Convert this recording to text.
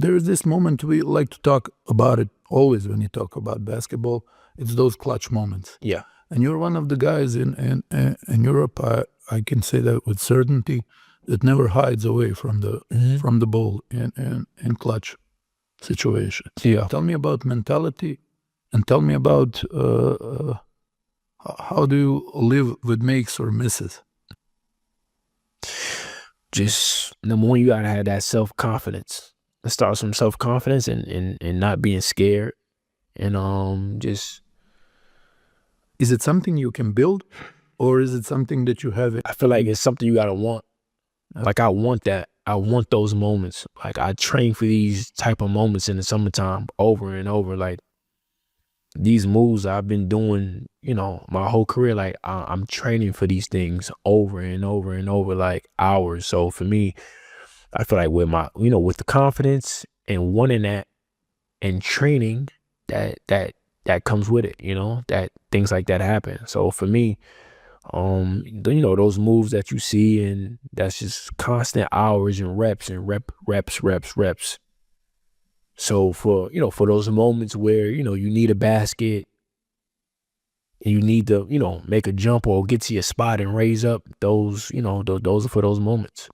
there's this moment we like to talk about it always when you talk about basketball. It's those clutch moments. Yeah. And you're one of the guys in Europe, I can say that with certainty, that never hides away from the ball in clutch situations. Yeah. Tell me about mentality, and tell me about how do you live with makes or misses? Just number one, you gotta have that self-confidence. It starts from self-confidence and not being scared. And just, is it something you can build, or is it something that you have? I feel like it's something you gotta want. Like I want that. I want those moments. Like I train for these type of moments in the summertime over and over. Like these moves I've been doing, my whole career. Like I'm training for these things over and over and over, like hours. So for me, I feel like with my, with the confidence and wanting that and training, that comes with it, that things like that happen. So for me, those moves that you see, and that's just constant hours and reps and reps. So for those moments where you need a basket and you need to make a jump or get to your spot and raise up, those those are for those moments.